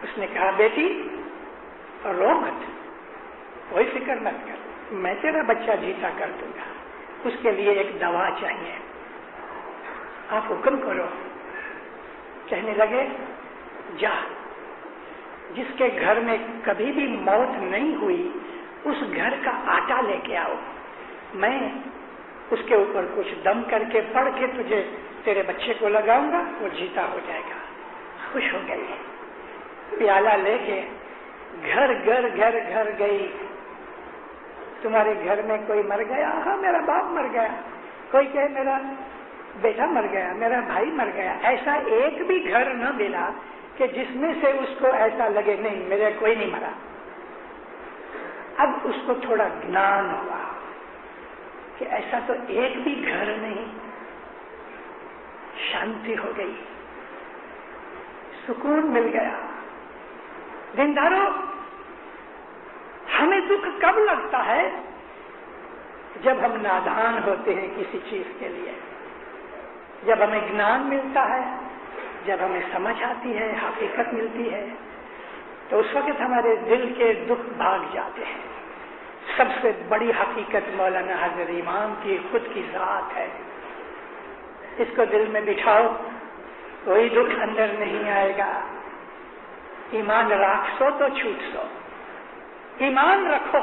اس نے کہا بیٹی رو مت, کوئی فکر مت کر, میں تیرا بچہ جیتا کر دوں گا. اس کے لیے ایک دوا چاہیے, آپ حکم کرو. کہنے لگے جا, جس کے گھر میں کبھی بھی موت نہیں ہوئی اس گھر کا آٹا لے کے آؤ, میں اس کے اوپر کچھ دم کر کے پڑھ کے تجھے تیرے بچے کو لگاؤں گا, وہ جیتا ہو جائے گا. خوش ہو گئی, پیالہ لے کے گھر گھر گھر گھر گئی. تمہارے گھر میں کوئی مر گیا؟ ہاں میرا باپ مر گیا. کوئی کہے میرا بیٹا مر گیا, میرا بھائی مر گیا. ایسا ایک بھی گھر نہ ملا کہ جس میں سے اس کو ایسا لگے نہیں میرے کوئی نہیں مرا. اب اس کو تھوڑا گنان ہوا کہ ایسا تو ایک بھی گھر نہیں. شانتی ہو گئی, سکون مل گیا. دینداروں, ہمیں دکھ کب لگتا ہے؟ جب ہم نادان ہوتے ہیں کسی چیز کے لیے. جب ہمیں گنان ملتا ہے, جب ہمیں سمجھ آتی ہے, حقیقت ملتی ہے, تو اس وقت ہمارے دل کے دکھ بھاگ جاتے ہیں. سب سے بڑی حقیقت مولانا حضرت امام کی خود کی ذات ہے. اس کو دل میں بٹھاؤ, کوئی دکھ اندر نہیں آئے گا. ایمان راکھ سو تو چھوٹ سو, ایمان رکھو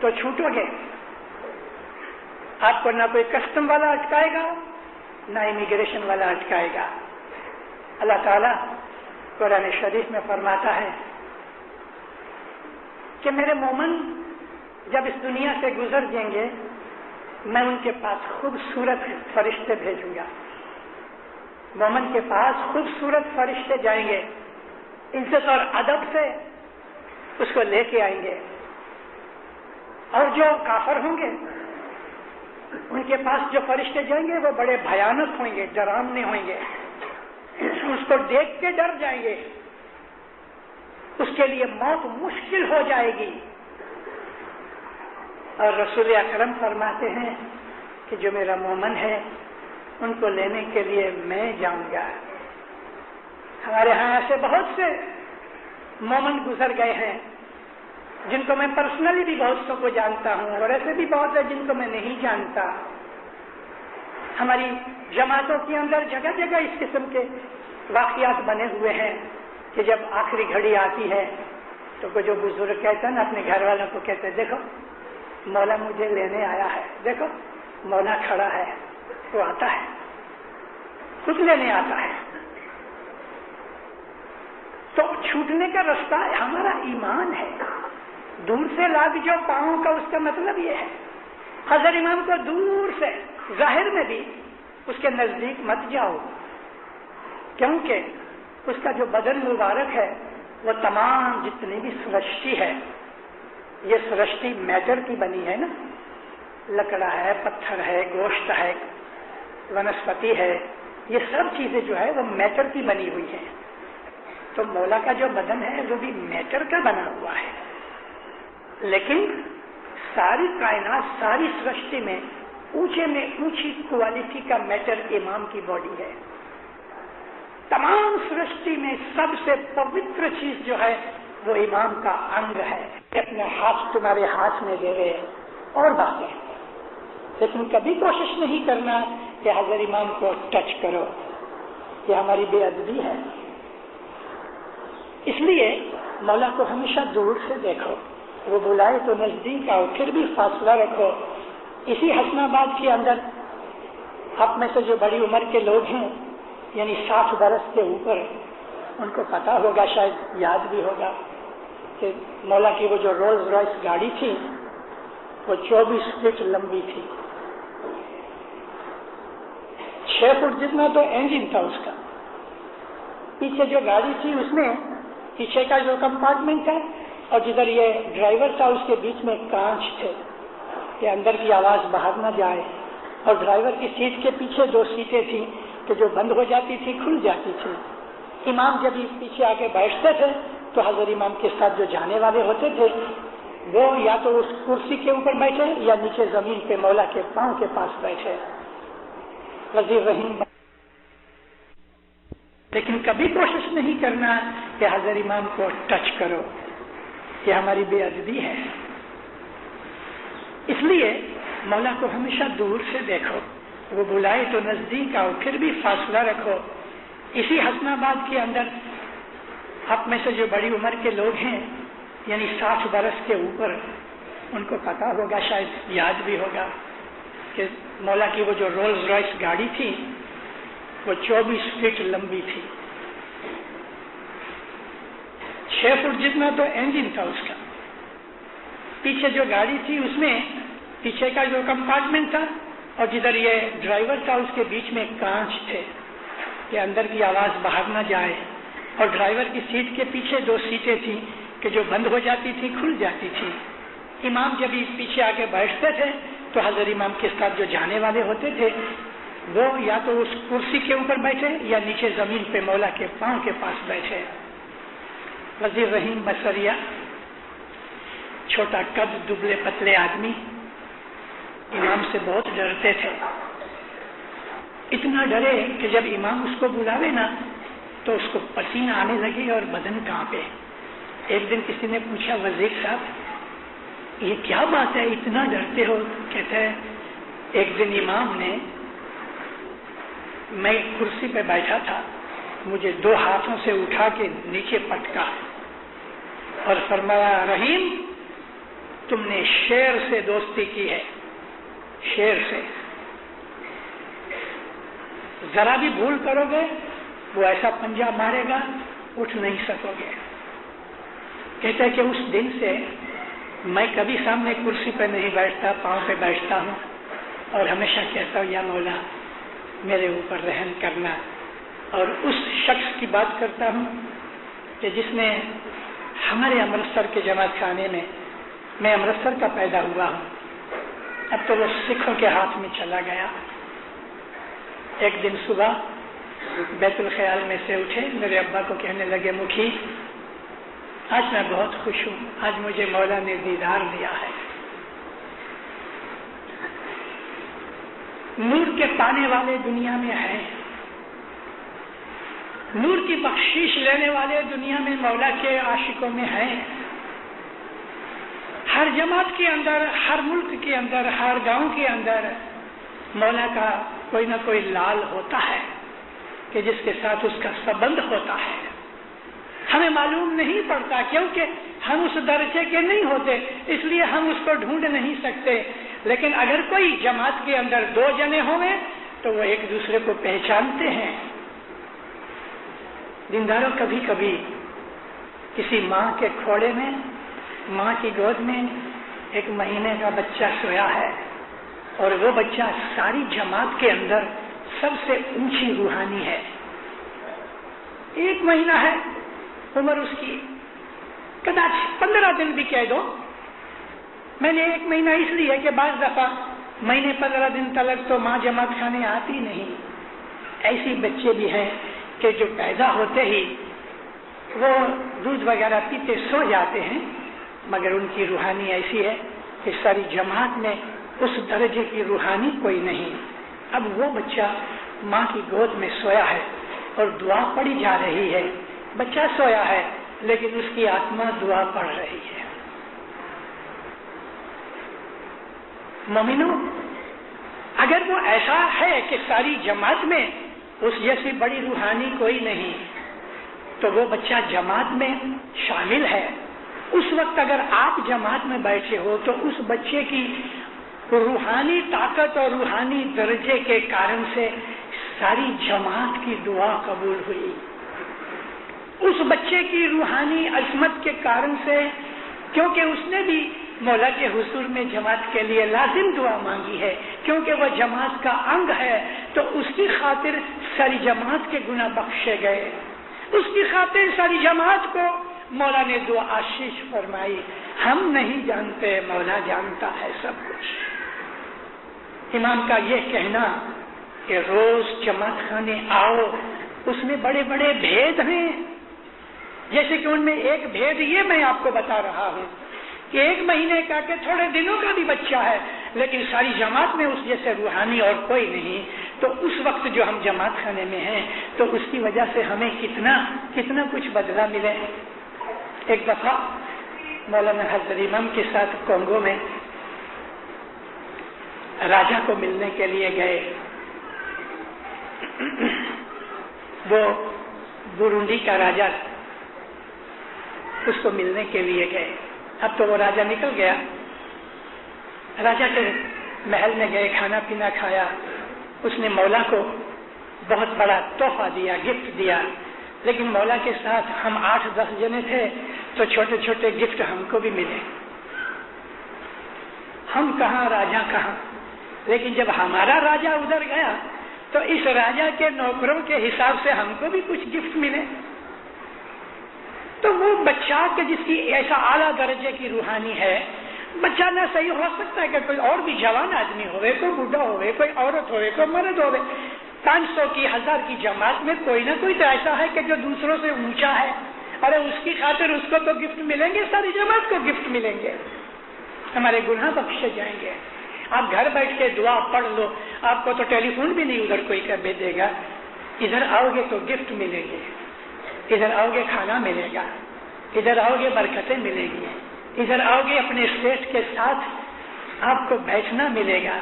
تو چھوٹو گے. آپ کو نہ کوئی کسٹم والا اٹکائے گا, نہ امیگریشن والا اٹکائے گا. اللہ تعالیٰ قرآن شریف میں فرماتا ہے کہ میرے مومن جب اس دنیا سے گزر جائیں گے, میں ان کے پاس خوبصورت فرشتے بھیجوں گا. مومن کے پاس خوبصورت فرشتے جائیں گے, عزت اور ادب سے اس کو لے کے آئیں گے. اور جو کافر ہوں گے ان کے پاس جو فرشتے جائیں گے وہ بڑے بھیانک ہوں گے, ڈراؤنے ہوں گے. اس کو دیکھ کے ڈر جائیں گے, اس کے لیے موت مشکل ہو جائے گی. اور رسول اکرم فرماتے ہیں کہ جو میرا مومن ہے ان کو لینے کے لیے میں جاؤں گا. ہمارے ہاں ایسے بہت سے مومن گزر گئے ہیں جن کو میں پرسنلی بھی بہت سو کو جانتا ہوں, اور ایسے بھی بہت ہے جن کو میں نہیں جانتا. ہماری جماعتوں کے اندر جگہ جگہ اس قسم کے واقعات بنے ہوئے ہیں کہ جب آخری گھڑی آتی ہے تو جو بزرگ کہتے ہیں نا اپنے گھر والوں کو کہتے ہیں دیکھو مولا مجھے لینے آیا ہے, دیکھو مولا کھڑا ہے. وہ آتا ہے, خود لینے آتا ہے. تو چھوٹنے کا رستہ ہمارا ایمان ہے. دور سے لاگ جو پاؤں کا, اس کا مطلب یہ ہے حضرت امام کو دور سے ظاہر میں بھی اس کے نزدیک مت جاؤ, کیونکہ اس کا جو بدن مبارک ہے وہ تمام جتنی بھی سرشٹی ہے, یہ سرشٹی میٹر کی بنی ہے نا. لکڑا ہے, پتھر ہے, گوشت ہے, ونسپتی ہے, یہ سب چیزیں جو ہے وہ میٹر کی بنی ہوئی ہیں. تو مولا کا جو بدن ہے وہ بھی میٹر کا بنا ہوا ہے. لیکن ساری کائنات, ساری سرشٹی میں اونچی کوالٹی کا میٹر امام کی باڈی ہے. تمام سرشٹی میں سب سے پوتر چیز جو ہے وہ امام کا انگ ہے. اپنے ہاتھ تمہارے ہاتھ میں دے رہے اور باتیں, لیکن کبھی کوشش نہیں کرنا کہ حضرت امام کو ٹچ کرو. یہ ہماری بے ادبی ہے. اس لیے مولا کو ہمیشہ دور سے دیکھو, وہ بلائے تو نزدیک آؤ, پھر بھی فاصلہ رکھو. اسی حسن آباد کے اندر آپ میں سے جو بڑی عمر کے لوگ ہیں, یعنی 60 برس کے اوپر, ان کو پتا ہوگا, شاید یاد بھی ہوگا کہ مولا کی وہ جو رولز رائس گاڑی تھی وہ 24 فٹ لمبی تھی. 6 فٹ جتنا تو انجن تھا اس کا. پیچھے جو گاڑی تھی اس میں پیچھے کا جو کمپارٹمنٹ ہے اور جدھر یہ ڈرائیور تھا اس کے بیچ میں کانچ تھے کہ اندر کی آواز باہر نہ جائے. اور ڈرائیور کی سیٹ کے پیچھے 2 سیٹیں تھیں, کہ جو بند ہو جاتی تھی کھل جاتی تھی. امام جب پیچھے آ کے بیٹھتے تھے تو حضرت امام کے ساتھ جو جانے والے ہوتے تھے وہ یا تو اس کرسی کے اوپر بیٹھے یا نیچے زمین پہ مولا کے پاؤں کے پاس بیٹھے. وزیر رحیم. لیکن کبھی کوشش نہیں کرنا کہ حضرت امام کو ٹچ کرو، یہ ہماری بے ادبی ہے. اس لیے مولا کو ہمیشہ دور سے دیکھو، وہ بلائے تو نزدیک آؤ، پھر بھی فاصلہ رکھو. اسی حسن آباد کے اندر آپ میں سے جو بڑی عمر کے لوگ ہیں، یعنی 60 برس کے اوپر، ان کو پتا ہوگا، شاید یاد بھی ہوگا کہ مولا کی وہ جو رولز رائس گاڑی تھی وہ 24 فٹ لمبی تھی. 6 فٹ جتنا تو انجن تھا اس کا. پیچھے جو گاڑی تھی اس میں پیچھے کا جو کمپارٹمنٹ تھا اور جدھر یہ ڈرائیور تھا اس کے بیچ میں کانچ تھے کہ اندر کی آواز باہر نہ جائے. اور ڈرائیور کی سیٹ کے پیچھے 2 سیٹیں تھیں کہ جو بند ہو جاتی تھی کھل جاتی تھی. امام جب پیچھے آ کے بیٹھتے تھے تو حضرت امام کے ساتھ جو جانے والے ہوتے تھے وہ یا تو اس کرسی کے اوپر بیٹھے یا نیچے زمین پہ مولا کے پاؤں کے پاس بیٹھے. وزیر رحیم بصریہ، چھوٹا قد، دبلے پتلے آدمی، امام سے بہت ڈرتے تھے. اتنا ڈرے کہ جب امام اس کو بلاوے نا تو اس کو پسینہ آنے لگے اور بدن کانپے. ایک دن کسی نے پوچھا، وزیر صاحب یہ کیا بات ہے، اتنا ڈرتے ہو؟ کہتے ہیں ایک دن امام نے، میں کرسی پہ بیٹھا تھا، مجھے 2 ہاتھوں سے اٹھا کے نیچے پٹکا اور فرمایا، رحیم تم نے شیر سے دوستی کی ہے، شیر سے. ذرا بھی بھول کرو گے وہ ایسا پنجہ مارے گا اٹھ نہیں سکو گے. کہتا ہے کہ اس دن سے میں کبھی سامنے کرسی پہ نہیں بیٹھتا، پاؤں پہ بیٹھتا ہوں اور ہمیشہ کہتا ہوں یا مولا میرے اوپر رحم کرنا. اور اس شخص کی بات کرتا ہوں کہ جس نے ہمارے امرتسر کے جماعت خانے میں امرتسر کا پیدا ہوا ہوں، اب تو وہ سکھوں کے ہاتھ میں چلا گیا. ایک دن صبح بیت الخیال میں سے اٹھے، میرے ابا کو کہنے لگے، مکھی آج میں بہت خوش ہوں، آج مجھے مولا نے دیدار دیا ہے. نور کے پانے والے دنیا میں ہیں، نور کی بخشش لینے والے دنیا میں مولا کے عاشقوں میں ہیں. ہر جماعت کے اندر، ہر ملک کے اندر، ہر گاؤں کے اندر مولا کا کوئی نہ کوئی لال ہوتا ہے کہ جس کے ساتھ اس کا سبند ہوتا ہے. ہمیں معلوم نہیں پڑتا کیونکہ ہم اس درجے کے نہیں ہوتے، اس لیے ہم اس کو ڈھونڈ نہیں سکتے. لیکن اگر کوئی جماعت کے اندر 2 جنے ہوں گے تو وہ ایک دوسرے کو پہچانتے ہیں. دینداروں، کبھی کبھی کسی ماں کے کھوڑے میں، ماں کی گود میں ایک مہینے کا بچہ سویا ہے اور وہ بچہ ساری جماعت کے اندر سب سے اونچی روحانی ہے. 1 مہینہ ہے عمر اس کی، کداچ 15 دن بھی کہہ دو. میں نے 1 مہینہ اس لیے کہ بعض دفعہ مہینے 15 دن تلک تو ماں جماعت خانے آتی نہیں. ایسی بچے بھی ہیں کہ جو پیدا ہوتے ہی وہ دودھ وغیرہ پیتے سو جاتے ہیں، مگر ان کی روحانی ایسی ہے کہ ساری جماعت میں اس درجے کی روحانی کوئی نہیں. اب وہ بچہ ماں کی گود میں سویا ہے اور دعا پڑھی جا رہی ہے. بچہ سویا ہے لیکن اس کی آتما دعا پڑھ رہی ہے. مومنو، اگر وہ ایسا ہے کہ ساری جماعت میں اس جیسی بڑی روحانی کوئی نہیں تو وہ بچہ جماعت میں شامل ہے. اس وقت اگر آپ جماعت میں بیٹھے ہو تو اس بچے کی روحانی طاقت اور روحانی درجے کے کارن سے ساری جماعت کی دعا قبول ہوئی. اس بچے کی روحانی عظمت کے کارن سے، کیونکہ اس نے بھی مولا کے حضور میں جماعت کے لیے لازم دعا مانگی ہے، کیونکہ وہ جماعت کا انگ ہے، تو اس کی خاطر ساری جماعت کے گناہ بخشے گئے. اس کی خاطر ساری جماعت کو مولا نے دعا آشیش فرمائی. ہم نہیں جانتے، مولا جانتا ہے سب کچھ. امام کا یہ کہنا کہ روز جماعت خانے آؤ، اس میں بڑے بڑے بھید ہیں. جیسے کہ ان میں ایک بھید یہ میں آپ کو بتا رہا ہوں کہ 1 مہینے کا کہ تھوڑے دنوں کا بھی بچہ ہے لیکن ساری جماعت میں اس جیسے روحانی اور کوئی نہیں. تو اس وقت جو ہم جماعت خانے میں ہیں تو اس کی وجہ سے ہمیں کتنا کچھ بدلہ ملے. ایک دفعہ مولانا حضرت امام کے ساتھ کونگو میں راجا کو ملنے کے لیے گئے. وہ برونڈی کا راجا، اس کو ملنے کے لیے گئے. اب تو وہ راجا نکل گیا. راجا کے محل میں گئے، کھانا پینا کھایا. اس نے مولا کو بہت بڑا تحفہ دیا، گفٹ دیا. لیکن مولا کے ساتھ ہم 8-10 جنے تھے تو چھوٹے چھوٹے گفٹ ہم کو بھی ملے. ہم کہاں، راجا کہاں. لیکن جب ہمارا راجا ادھر گیا تو اس راجا کے نوکروں کے حساب سے ہم کو بھی کچھ گفٹ ملے. تو وہ بچہ کہ جس کی ایسا اعلیٰ درجے کی روحانی ہے، بچہ نہ صحیح ہو سکتا ہے کہ کوئی اور بھی جوان آدمی ہوئے، کوئی بوڑھا ہوئے، کوئی عورت ہوئے، کوئی مرد ہوئے. 500 کی 1000 کی جماعت میں کوئی نہ کوئی تو ایسا ہے کہ جو دوسروں سے اونچا ہے. ارے اس کی خاطر اس کو تو گفٹ ملیں گے، ساری جماعت کو گفٹ ملیں گے، ہمارے گناہ بخشے جائیں گے. آپ گھر بیٹھ کے دعا پڑھ لو، آپ کو تو ٹیلی فون بھی نہیں ادھر کوئی کر دے گا. ادھر آؤ گے تو گفٹ ملیں گے، ادھر آؤ گے کھانا ملے گا، ادھر آؤ گے برکتیں ملیں گی، ادھر آؤ گے اپنے اسٹیٹ کے ساتھ آپ کو بیٹھنا ملے گا،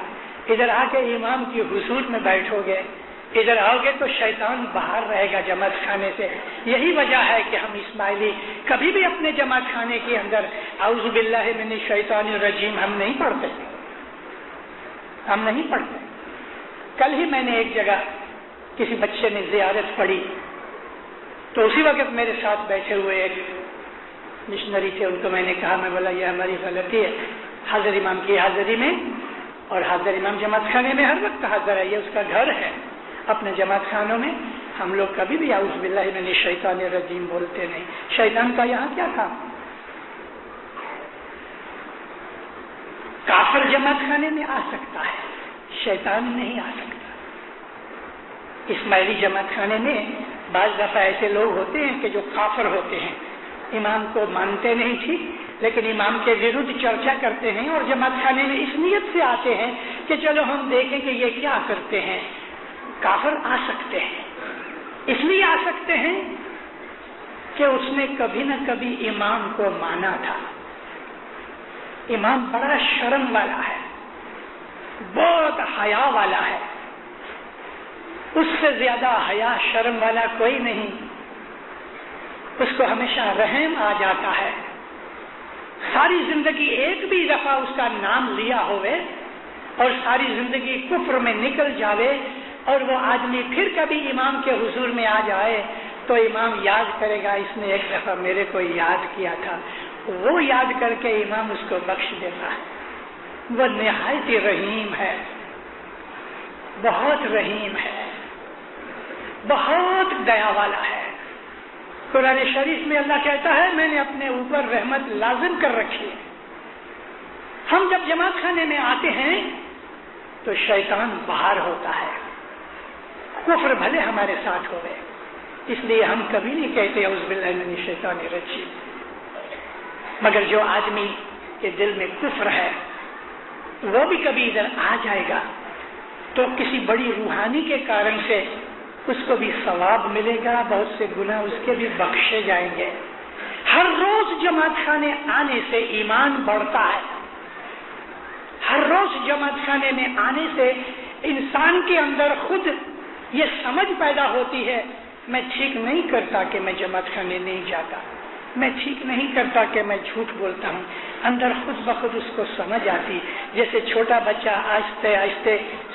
ادھر آ کے امام کی حضور میں بیٹھو گے، ادھر آؤ گے تو شیطان باہر رہے گا جماعت خانے سے. یہی وجہ ہے کہ ہم اسماعیلی کبھی بھی اپنے جماعت خانے کے اندر اعوذ باللہ من الشیطان الرجیم ہم نہیں پڑھتے. کل ہی میں نے ایک جگہ کسی بچے نے زیارت پڑھی تو اسی وقت میرے ساتھ بیٹھے ہوئے ایک مشنری تھے. ان کو میں نے کہا، میں بولا یہ ہماری غلطی ہے، حاضر امام کی حاضری میں، اور حاضر امام جماعت خانے میں ہر وقت حاضر ہے، یہ اس کا گھر ہے. اپنے جماعت خانوں میں ہم لوگ کبھی بھی اعوذ باللہ من الشیطان الرجیم بولتے نہیں. شیطان کا یہاں کیا تھا؟ کافر جماعت خانے میں آ سکتا ہے، شیطان نہیں آ سکتا. اسماعیلی جماعت خانے میں بعض دفعہ ایسے لوگ ہوتے ہیں کہ جو کافر ہوتے ہیں، امام کو مانتے نہیں ٹھیک، لیکن امام کے ورودھ چرچا کرتے ہیں اور جماعت خانے میں اس نیت سے آتے ہیں کہ چلو ہم دیکھیں کہ یہ کیا کرتے ہیں. کافر آ سکتے ہیں، اس لیے آ سکتے ہیں کہ اس نے کبھی نہ کبھی امام کو مانا تھا. امام بڑا شرم والا ہے، بہت حیا والا ہے، اس سے زیادہ حیا شرم والا کوئی نہیں. اس کو ہمیشہ رحم آ جاتا ہے. ساری زندگی ایک بھی دفعہ اس کا نام لیا ہوئے اور ساری زندگی کفر میں نکل جاوے اور وہ آدمی پھر کبھی امام کے حضور میں آ جائے تو امام یاد کرے گا اس نے ایک دفعہ میرے کو یاد کیا تھا. وہ یاد کر کے امام اس کو بخش دیتا ہے. وہ نہایت رحیم ہے، بہت رحیم ہے، بہت دیا والا ہے. قرآن شریف میں اللہ کہتا ہے میں نے اپنے اوپر رحمت لازم کر رکھی ہے. ہم جب جماعت خانے میں آتے ہیں تو شیطان باہر ہوتا ہے، کفر بھلے ہمارے ساتھ ہوئے، اس لیے ہم کبھی نہیں کہتے اعوذ باللہ من الشیطان الرجیم. مگر جو آدمی کے دل میں کفر ہے وہ بھی کبھی ادھر آ جائے گا تو کسی بڑی روحانی کے کارن سے اس کو بھی ثواب ملے گا، بہت سے گناہ اس کے بھی بخشے جائیں گے. ہر روز جماعت خانے آنے سے ایمان بڑھتا ہے. ہر روز جماعت خانے میں آنے سے انسان کے اندر خود یہ سمجھ پیدا ہوتی ہے میں ٹھیک نہیں کرتا کہ میں جماعت خانے نہیں جاتا، میں ٹھیک نہیں کرتا کہ میں جھوٹ بولتا ہوں. اندر خود بخود اس کو سمجھ آتی. جیسے چھوٹا بچہ آہستہ آہستہ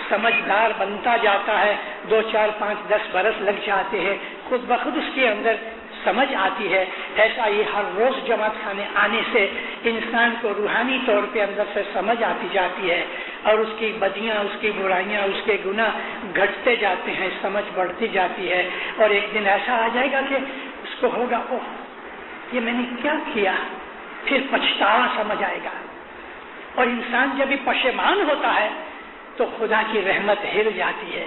سمجھدار بنتا جاتا ہے، 2 4 5 10 برس لگ جاتے ہیں، خود بخود اس کے اندر سمجھ آتی ہے. ایسا ہی ہر روز جماعت خانے آنے سے انسان کو روحانی طور پہ اندر سے سمجھ آتی جاتی ہے اور اس کی بدیاں، اس کی برائیاں، اس کے گناہ گھٹتے جاتے ہیں، سمجھ بڑھتی جاتی ہے. اور ایک دن ایسا آ جائے گا کہ اس کو ہوگا اوہ یہ میں نے کیا کیا، پھر پچھتاوا سمجھ آئے گا. اور انسان جب بھی پشیمان ہوتا ہے تو خدا کی رحمت ہل جاتی ہے،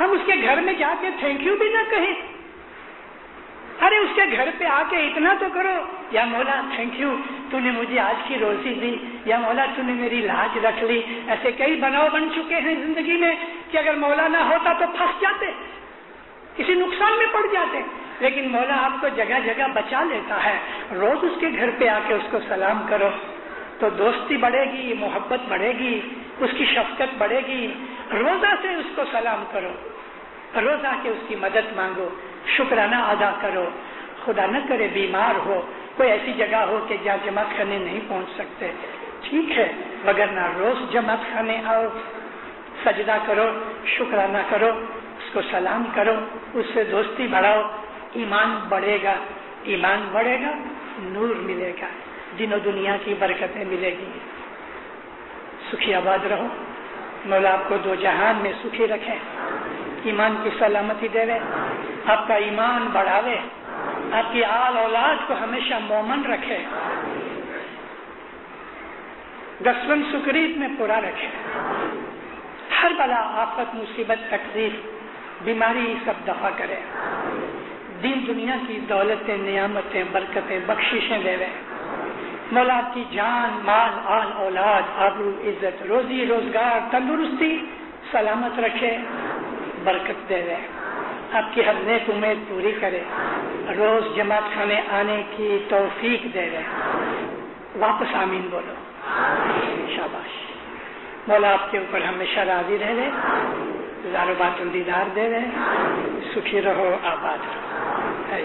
ہم اس کے گھر میں جا کے تھینک یو بھی نہ کہیں. ارے اس کے گھر پہ آ کے اتنا تو کرو, یا مولا تھینک یو, تو نے مجھے آج کی روزی دی, یا مولا تو نے میری لاج رکھ لی. ایسے کئی بناؤ بن چکے ہیں زندگی میں کہ اگر مولا نہ ہوتا تو پھنس جاتے, کسی نقصان میں پڑ جاتے, لیکن مولا آپ کو جگہ جگہ بچا لیتا ہے. روز اس کے گھر پہ آ کے اس کو سلام کرو تو دوستی بڑھے گی, محبت بڑھے گی, اس کی شفقت بڑھے گی. روزہ سے اس کو سلام کرو, روز آ کے اس کی مدد مانگو, شکرانہ ادا کرو. خدا نہ کرے بیمار ہو, کوئی ایسی جگہ ہو کہ جہاں جماعت خانے نہیں پہنچ سکتے, ٹھیک ہے, مگر نہ روز جماعت خانے آؤ, سجدہ کرو, شکرانہ کرو, اس کو سلام کرو, اس سے دوستی بڑھاؤ. ایمان بڑھے گا, ایمان بڑھے گا, نور ملے گا, دین و دنیا کی برکتیں ملے گی. سکھی آباد رہو. مولا آپ کو دو جہان میں سکھی رکھے, ایمان کی سلامتی دے رہے, آپ کا ایمان بڑھاوے, آپ کی آل اولاد کو ہمیشہ مومن رکھے, 10 سکریت میں پورا رکھے. ہر بلا آفت مصیبت تکلیف بیماری سب دفع کرے. دین دنیا کی دولتیں نعمتیں برکتیں بخششیں دے رہے. مولا آپ کی جان مال آل اولاد آبرو عزت روزی روزگار تندرستی سلامت رکھے, برکت دے رہے. آپ کی ہر نیک امید پوری کرے, روز جماعت خانے آنے کی توفیق دے رہے. واپس آمین بولو. شاباش. مولا آپ کے اوپر ہمیشہ راضی رہ رہے, زارو باتوں دیدار دے رہے. سکھی رہو, آباد رہو.